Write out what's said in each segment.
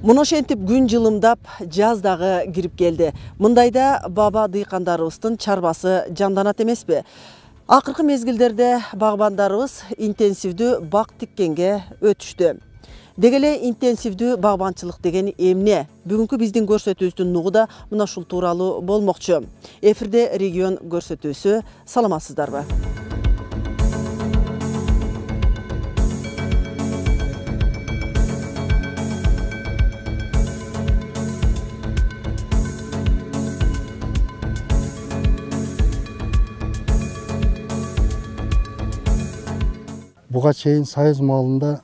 Муну ошентип күн жылымдап, жаз дагы кирип келди. Мындайда баба дыйкандарыбыздын чарбасы жанданат эмеспи? Акыркы мезгилдерде багбандарыбыз интенсивдүү бак тиккенге өтүштү. Дегеле интенсивдүү багбанчылык деген эмне? Бүгүнкү биздин көрсөтүүбүздүн нугу да мына ушул тууралуу болмокчу. Эфирде регион көрсөтүүсү. Саламатсыздарбы? Буга чейин Союз маалында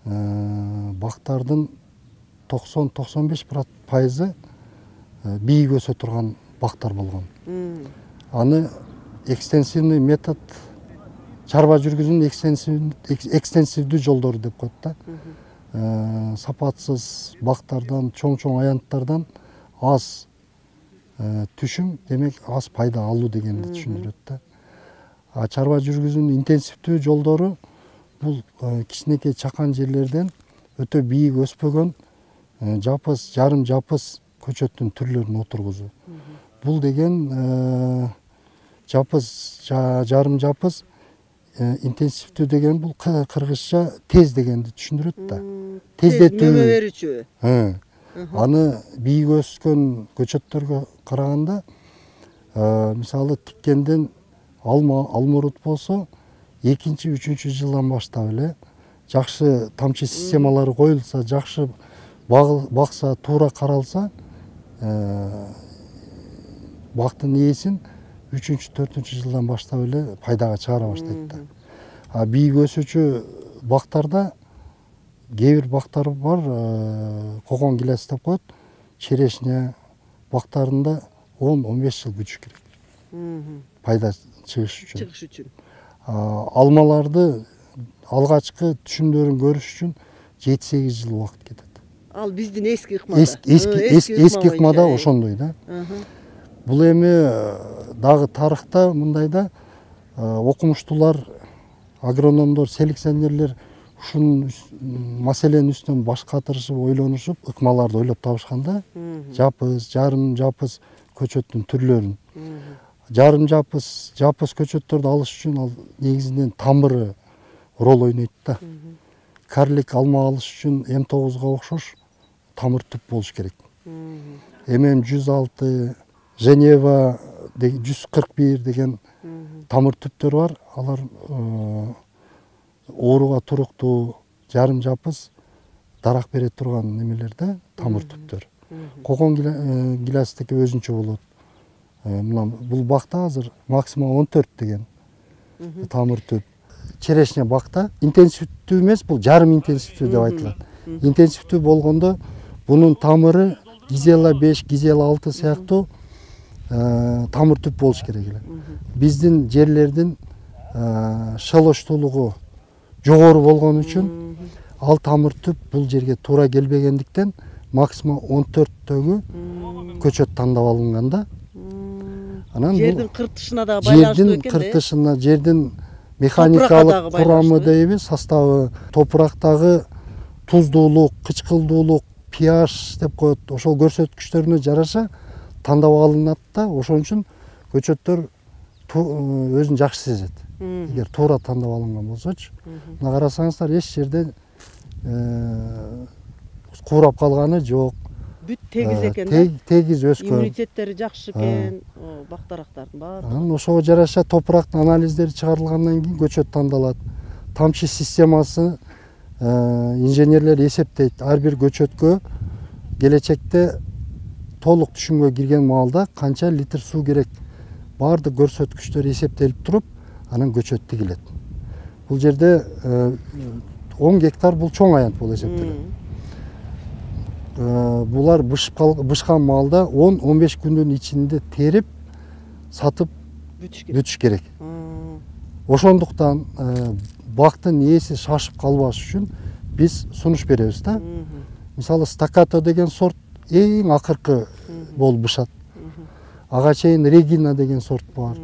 бактардын 90-95% бийик өсө турган бактар болгон. Аны экстенсивный метод, чарба жүргүзүүнүн экстенсивдүү жолдору деп коет да. Сапатсыз бактардан, чоң аянттардан аз түшүм, демек аз пайда алуу дегенди түшүндүрөт да. Чарба жүргүзүүнүн интенсивдүү жолдору бул кичинекей чакан жерлерден өтө бийик өспөгөн жапыс, жарым жапыс көчөттүн түрлөрүн отургузуу. Бул деген жапыс, жарым жапыс интенсивдүү деген бул кыргызча тез дегенди түшүндүрөт да. Тездетүү. Нөмө берүүчү. Аны бийик өскөн көчөттөргө караганда мисалы тиккенден алмурут болсо, 2-3 жылдан баштап эле жакшы тамчы системалары коюлса, жакшы бакса, туура каралса, бактын ээсин 3-4 жылдан баштап эле пайдага чыгара баштайт да. Бийик өсүүчү бактарда кээ бир бактар бар, когон гиляс деп коет, черешня бактарында 10-15 жыл күтүш керек. Пайда чыгыш үчүн. Алмаларды алгачкы түшүмдөрүн көрүш үчүн 7-8 жыл убакыт кетет. Ал биздин эски ыкмада. Эски ыкмада ошондой да. Бул эми дагы тарыхта мындайда окумуштуулар, агрономдор, селекционерлер ушунун маселенин үстүнөн баш катырышып, ойлонушуп, ыкмаларды ойлоп табышканда, жапыс, жарым жапыс көчөттүн түрлөрүн. Жарым жапыс көчөттөрдү алыш үчүн ал негизинен тамыры роль ойнойт да. Карлик алма алыш үчүн М9га окшош тамыр түп болуш керек. ММ106, Женева 141 деген тамыр түптөр бар. Алар ооруга туруктуу жарым жапыс дарак бере турган немелерде тамыр түптөр. Когон гилястыки өзүнчө болот. Бул бакта азыр максимум 14 деген тамыр түп. Черешня бакта интенсивдүү эмес, бул жарым интенсивдүү деп айтылат. Интенсивдүү болгондо бунун тамыры гизела 5, гизела 6 сыяктуу тамыр түп болуш керек эле. Биздин жерлердин шелоштуулугу жогору болгон үчүн ал тамыр түп бул жерге туура келбегендиктен максимум 14төгү көчөт тандап алынганда. Жердин кыртышына да байланыштуу экен да. Жердин кыртышына, жердин механикалык курамы дейби, составы, топурактагы туздуулук, кычкылдуулук, pH деп коет, ошол көрсөткүчтөрүнө жараша тандап алынат да. Ошон үчүн көчөттөр өзүн жакшы сезет. Эгер туура тандап алынган болсочу. Мына карасаңыздар, эч жерде куурап калганы жок. Бүт тегиз экен да. Тегиз өскөн. Иммунитеттери жакшы экен, бактарактардын баары. Ошого жараша топурактын анализдери чыгарылгандан кийин көчөт тандалат. Тамчы системасы инженерлер эсептейт. Ар бир көчөткө келечекте толук түшүмгө кирген маалда канча литр суу керек. Баардык көрсөткүчтөр эсептелип туруп, анан көчөт тигилет. Бул жерде 10 гектар бул чоң аянт болуп эсептелет. Булар бышкан маалда 10-15 күндүн ичинде терип, сатып бүтүш керек. Ошондуктан бактын ээси шашып калбаш үчүн биз сунуш беребиз да. Мисалы стаккато деген сорт эң акыркы болуп бышат. Ага чейин Регина деген сорт бар.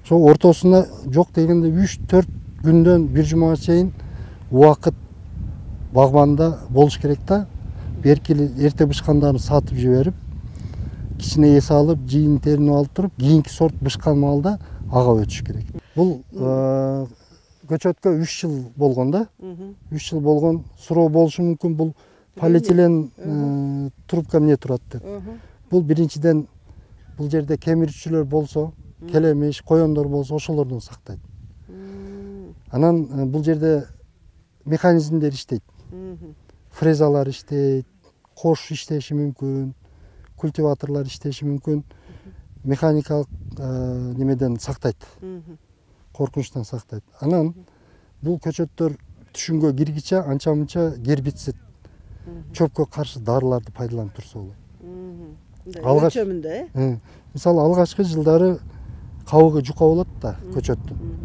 Ошо ортосуна жок дегенде 3-4 күндөн 1 жумага чейин убакыт багбанда болуш керек да. эрте бышкандарын сатып жиберип, кичине эс алып, жийин теринип алып туруп, кийинки сорт бышкан маалда ага өтүш керек. Бул көчөткө 3 жыл болгон да. 3 жыл болгон, суроо болушу мүмкүн, бул полиэтилен трубка эмне турат деп. Бул биринчиден бул жерде кемирүүчүлөр болсо, келемиш, коёндор болсо, ошолордон сактайт. Анан бул жерде механизмдер иштейт. Фрезалар иштейт, кош иштеши мүмкүн, культиваторлор иштеши мүмкүн. Механикалык немеден сактайт. Коркунучтан сактайт. Анан бул көчөттөр түшүнгө киргиче анча-мынча гербицид, чөпкө каршы дарыларды пайдаланып турса болот. Өлчөмүндө, мисалы алгачкы жылдары кабыгы жука болот да көчөттүн.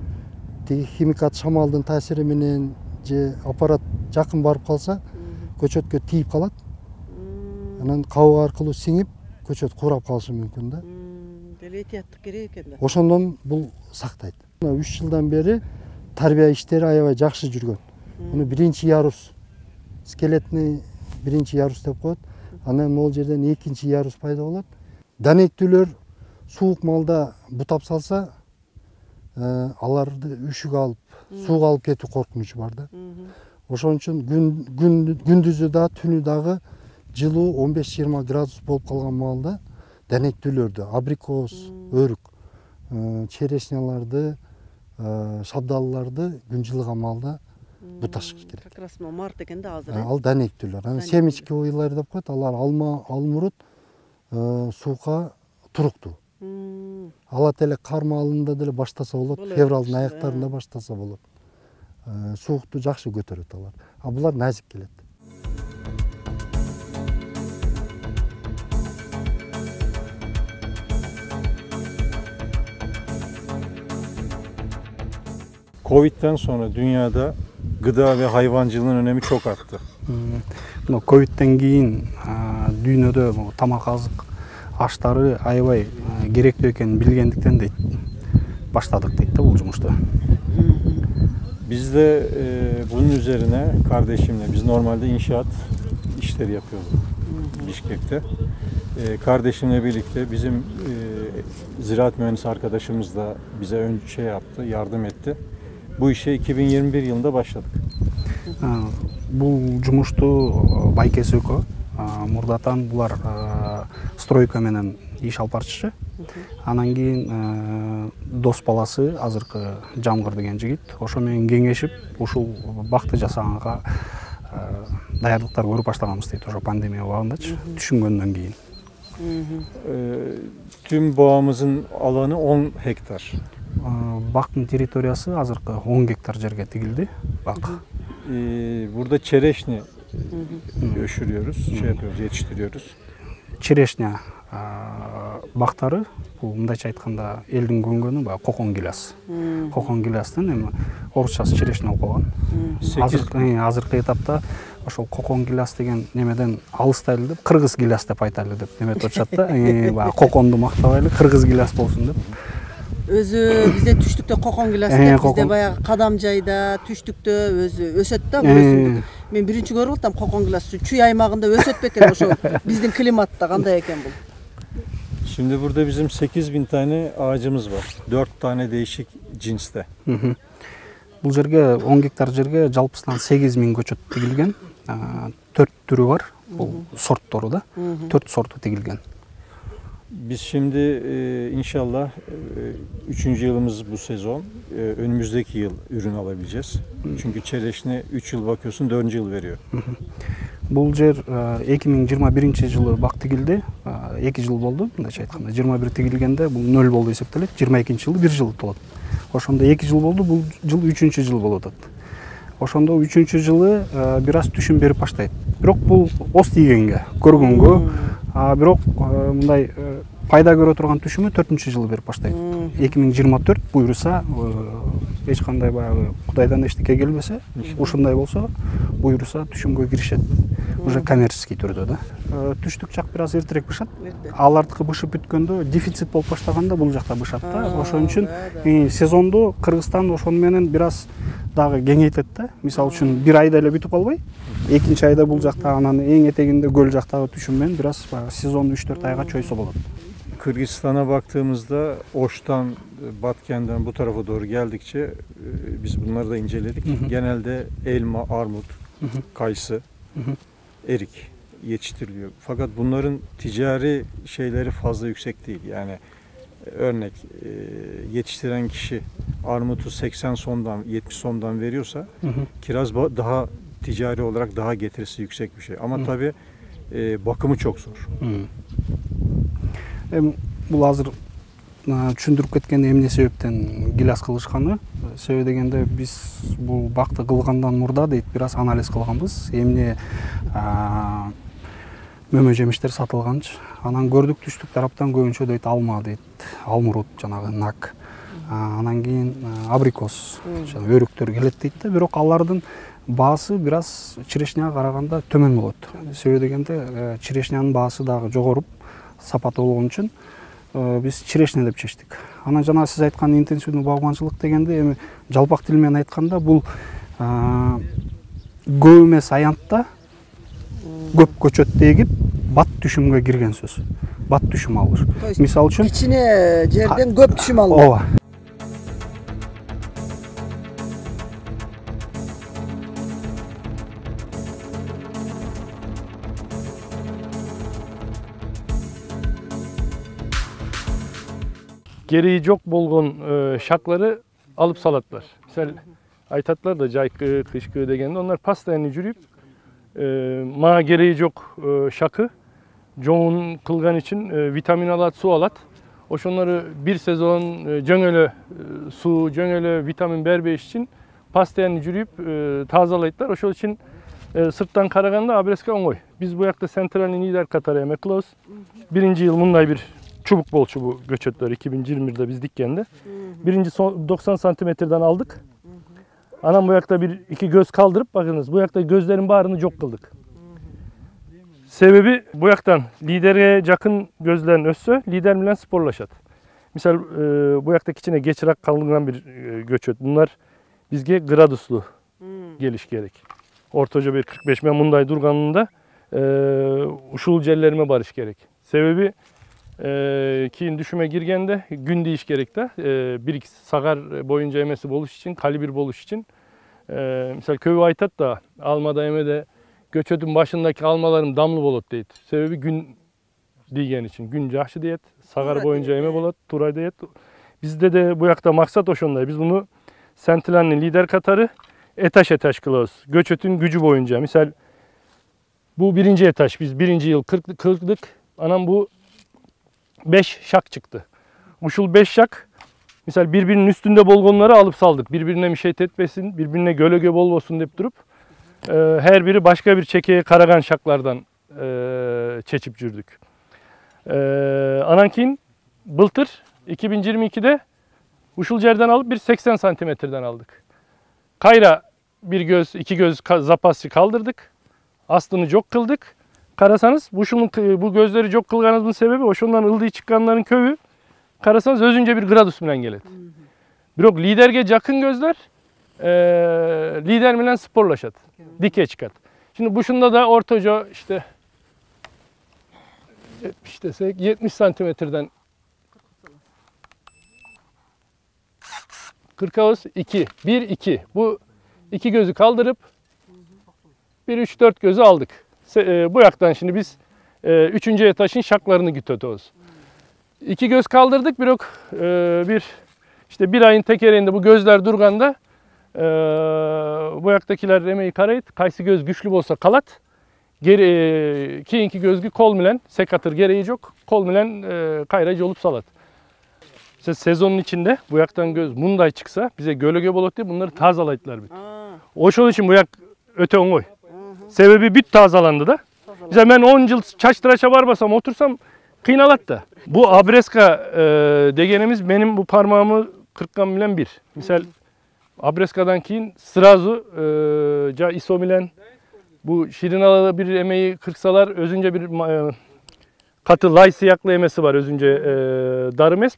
Тиги химикат шамалдын таасири менен же аппарат жакын барып калса, көчөткө тийип калат. Анан кабык аркылуу сиңип, көчөт курап калышы мүмкүн да. Элетияттык керек экен да. Ошондон бул сактайт. 3 жылдан бери тарбия иштери аябай жакшы жүргөн. Муну биринчи ярус, скелетный биринчи ярус деп коет. Анан могул жерден экинчи ярус пайда болот. Данектүүлөр суук малда бутап салса, аларды үшүгө алып, сууга алып кетүү коркунучу бар да. Ошон үчүн күндүзү да, түнү дагы жылуу 15-20 градус болуп калган маалда данектүүлөрдү, абрикос, өрүк, черешняларды, шабдалларды күн жылыган маалда буташ керек. Как раз март экен да азыр. Ал данектүүлөр. Анан семечковыйлар деп коет, алар алма, алмурут суукка туруктуу. Алат эле кар маалында деле баштаса болот, февралдын аяктарында баштаса болот. Суукту жакшы көтөрөт алар. А булар назик келет. Covid'den sonra dünyada gıda ve hayvancılığın önemi çok arttı. Covid'den keyin dүйнөдө тамак азык аштары аябай керектүү экенин билгендиктен дейт баштадык deyт да бул жумушту. Biz de bunun üzerine kardeşimle, biz normalde inşaat işleri yapıyorduk Bişkek'te. Kardeşimle birlikte bizim ziraat mühendisi arkadaşımız da bize yaptı, yardım etti. Bu işe 2021 yılında başladık. Бул жумушту байкеси экөө мурдатан булар стройка менен иш алып барчу. Анан кийин дос баласы азыркы Жамгыр деген жигит ошо менен кеңешип ушул бакты жасаганга даярдыктар көрүп баштаганбыз дейт ошо пандемия убагындачы түшүнгөндөн кийин. Tüm boğamızın alanı 10 hektar. Baktın teritoriyası azırkı 10 hektar жерге тигилди. Bak. Burada çereşni öşürüyoruz, yapıyoruz, yetiştiriyoruz. Черешня бактары, бул мындайча айтканда элдин көнгөнү баягы кокон гиляс. Кокон гилястын эми орусчасы черешня болуп калган. Азыркы этапта ошол кокон гиляс деген немеден алыстайлы деп кыргыз гиляс деп айтайлы деп неметип атышат да. Баягы коконду мактабайлы кыргыз гиляс болсун деп. Өзү бизде түштүктө кокон гиляс деп, бизде баягы кадам жайда түштүктө өзү өсөт да бул өсүмдүк. Мен биринчи көрүп атам кокон гиляс чүй аймагында өсөт бекен ошо биздин климатта кандай экен бул? Şimdi burada bizim 8000 tane ağacımız var. 4 tane değişik cinste. Бул жерге 10 гектар жерге жалпысынан 8000 көчөт тигилген. 4 түрү бар. Бул сорттору да. 4 сорту тигилген. Biz şimdi inşallah 3. yılımız bu sezon. Önümüzdeki yıl ürün alabileceğiz. Çünkü çereşne 3 yıl bakıyorsun 4. yıl veriyor. Бул жер 2021 бак тигилди. 2 жыл болду, мындайча айтканда. 21 тигилгенде бул 0 болду эсептелет. 22 жылы 1 жыл болот. Ошондо 2 жыл болду, бул жыл 3 жыл болуп атат. Ошондо 3 жылы бир аз түшүм берип баштайт. Бирок бул оз тийгенге, көргөнгө, бирок мындай пайда көрө турган түшүмү 4 жылы берип баштайт. 2024 буйруса, эч кандай баягы Кудайдан эчтеке келбесе, ушундай болсо, буйруса түшүмгө киришет. Уже коммерческий түрдө да. Түштүк жак бир аз эртерээк бышат. Алардыкы бышып бүткөндө дефицит болуп баштаганда бул жакта бышат да. Ошон үчүн сезонду Кыргызстан ошону менен бир аз дагы кеңейтет да. Мисалы үчүн бир айда эле бүтүп калбай, экинчи айда бул жакта анан эң этегинде көл жактагы түшүм менен бир аз сезон 3-4 айга чойсо болот. Kırgızistan'a baktığımızda Oş'tan, Batken'den bu tarafa doğru geldikçe biz bunları da inceledik. Genelde elma, armut, kayısı, erik yetiştiriliyor. Fakat bunların ticari şeyleri fazla yüksek değil. Yani örnek yetiştiren kişi armutu 80 somdan 70 somdan veriyorsa kiraz daha ticari olarak daha getirisi yüksek bir şey. Ama tabii bakımı çok zor. Бул азыр түшүндүрүп кеткен эмне себептен гилас кылышканы. Себеби дегенде биз бул бакты кылгандан мурда дейт бир аз анализ кылганбыз. Эмне мөмө жемиштер сатылганчы. Анан көрдүк түштүк тараптан көбүнчө дейт алма дейт, алмурут жанагы нак. Анан кийин абрикос, жана өрүктөр келет дейт да, бирок алардын баасы бир аз черешняга караганда төмөн болот. Себеби дегенде черешнянын баасы дагы жогоруп сапаты болгон үчүн биз черешня деп чечтик. Анан жана сиз айткан интенсивдүү багбанчылык дегенде эми жалпак тил менен айтканда бул көп эмес аянтта көп көчөт эгип бат түшүмгө кирген сөз. Бат түшүм алыш. Мисалы үчүн кичине жерден көп түшүм алуу. Ооба. Gereği çok bolgon şakları alıp salatlar. Misal aytatlar da jaykı, kışkı degende onlar pastayını jürüyüp ma gereği çok şakı joğun kılgan için vitamin alat, su alat. Oşonları bir sezon jöngölö su, jöngölö vitamin berbeş için pastayını jürüyüp tazalaytlar. Oşol için sırttan karaganda abreska oңой. Biz bu yakta Central'in lider Katar'a emek kılıyoruz. Birinci yıl bunday bir çubuk bol çubuğu göçötler 2021'de biz dikkende. Birinci 90 santimetreden aldık. Anam bu yakta bir iki göz kaldırıp bakınız bu yakta gözlerin bağrını çok kıldık. Sebebi bu yaktan lidere yakın gözlerin össö lider bilen sporlaşat. Misal bu yakta içine geçirak kalınan bir göçöt. Bunlar bizge graduslu geliş gerek. Ortaca bir 45 men bunday durganında uşul cellerime barış gerek. Sebebi keyin düşüme girgende gün değiş gerek de bir iki sagar boyunca emesi boluş için, kalibir boluş için misal köyü aytat da almada emede göçötün başındaki almalarım damlı bolot deyit. Sebebi gün diyen için. Gün жақшы deyet, sagar boyunca eme bolot, turay deyet. Bizde de bu yakta maksat oşonday. Biz bunu Sentilan'ın lider katarı etaş kılıyoruz. Göçötün gücü boyunca. Misal bu birinci etaş. Biz birinci yıl kırdık. Anam bu 5 şak çıktı. Uşul 5 şak misal birbirinin üstünde bolgonları alıp saldık. Birbirine mişeyt etmesin, birbirine gölöge bol olsun deyip durup her biri başka bir çekeye karagan şaklardan çeçip jürdük. Anankin bıltır 2022'de uşul yerden alıp bir 80 santimetreden aldık. Kayra bir göz, iki göz zapası kaldırdık. Aslını çok kıldık. Karasanız bu gözleri çok kılganızın sebebi oşundan ıldığı çıkanların köyü karasanız özünce bir gradus bilen gelet. Birok liderge yakın gözler lider bilen sporlaşat. Dike çıkat. Şimdi bu şunda da ortaca işte 70 santimetreden 40 ağız 2 1 2 bu iki gözü kaldırıp 1 3 4 gözü aldık. Bu yaktan şimdi biz 3. etaşın şaklarını gütötüyoruz. İki göz kaldırdık bir ayın tekerinde bu gözler durganda bu yaktakiler emeği karayıt kaysı göz güçlü olsa kalat geri keyinki gözgü kol bilen sekatır gereği yok kol bilen kayracı olup salat. Sezonun içinde bu yaktan göz munday çıksa bize gölöge bolot diye bunları tazalaytlar bir. Oşol için bu yak öte oңой. Sebebi büt tazalandı da. Mesela ben 10 yıl çaç tıraşa barbasam otursam kıynalat da. Bu abreska degenimiz benim bu parmağımı kırkkan bilen bir. Misal abreskadan keyin sırazu iso bilen bu şirinalada bir emeği kırksalar özünce bir katı lay siyaklı emesi var özünce darımes.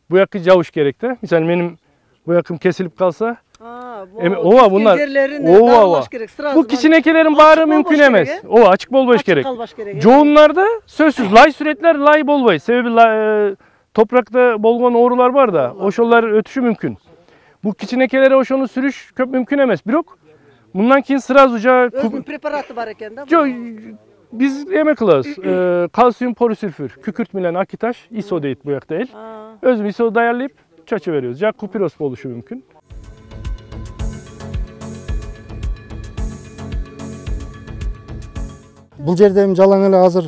Bu yakı cavuş gerekti. Misal benim bu yakım kesilip kalsa Ova bunlar. Ova. Bu kiçinekelerin baarı mümkün emes. Ova açık bolboş gerek. Жоğunlarda sözsüz lay süretler lay bolboy. Sebebi toprakta bolgon oğrular var da oşollar ötüşü mümkün. Bu kiçinekelere oşonu sürüş köp mümkün emes. Birok bundan keyin sıraz uca özünün preparatı var eken da. Biz yemek kılıyoruz. Kalsiyum polisülfür, kükürt bilen akitaş, ISO deyit bu yak değil. Özüm ISO dayarlayıp çaçı veriyoruz. Ya kupiros oluşu mümkün. Бұл жерде жалаң эле азыр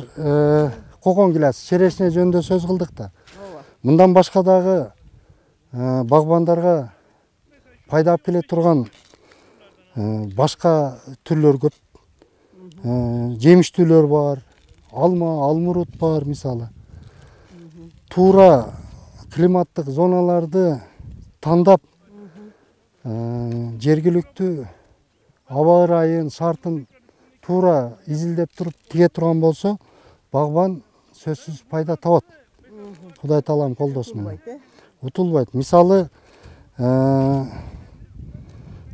кокон гилас черешне жөнүндө сөз кылдык да. Мындан башка дагы багбандарга пайда алып келе турган башка түрлөр көп. Жемиштүүлөр бар, алма, алмурут бар мисалы. Туура климаттык зоналарды тандап жергиликтүү аба ырайын, шартын туура изилдеп туруп тиге турган болсо, багбан сөзсүз пайда табат. Кудай таалам колдосун менен. Утулбайт. Мисалы,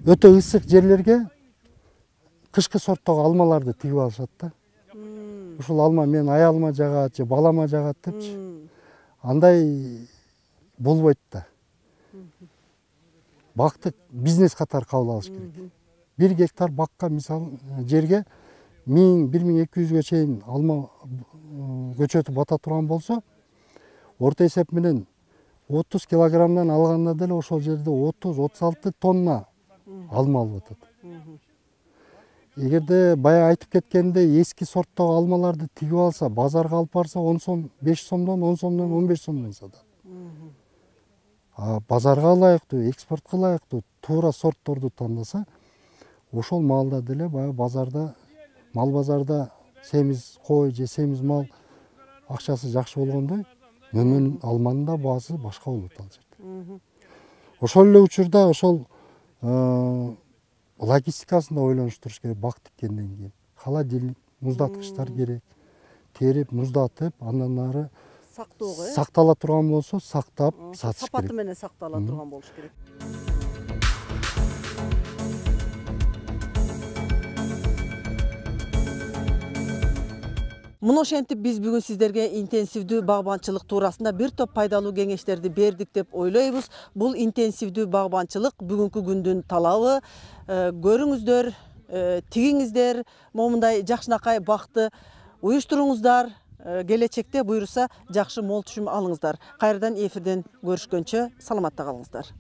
өтө ысык жерлерге кышкы сорттогу алмаларды тигип алышат да. Ушул алма мен аялыма жагат же балама жагат депчи. Андай болбойт да. Бакты бизнес катары кабыл алыш керек. 1 гектар бакка мисалы жерге 1000-1200ге чейин алма көчөтү бата турган болсо, орто эсеп менен 30 килограммдан алганда деле ошол жерде 30-36 тонна алма алып атат. Эгерде бая айтып кеткендей эски сорттогу алмаларды тигип алса, базарга алып барса 10 сом, 5 сомдон, 10 сомдон, 15 сомдон сатат. Базарга ылайыктуу, экспортко ылайыктуу туура сортторду тандаса, ошол маалда деле бая базарда, мал базарда семиз кой же семиз мал акчасы жакшы болгондой, мөмөн алманын да баасы башка болот ал жерде. Ошол эле учурда ошол логистикасын да ойлонуштуруш керек, бак тиккенден кийин. Холодильник, муздаткычтар керек. Терип, муздатып, андан ары сактала турган болсо, сактап сатыш керек. Сапаты менен сактала турган болуш керек. Муну ошентип биз бүгүн сиздерге интенсивдүү багбанчылык туурасында бир топ пайдалуу кеңештерди бердик деп ойлойбуз. Бул интенсивдүү багбанчылык бүгүнкү күндүн талабы. Көрүңүздөр, тигиңиздер, момундай жакшынакай бакты уюштуруңуздар. Келечекте буюрса жакшы мол түшүм алыңыздар. Кайрадан эфирден көрүшкөнчө саламатта калыңыздар.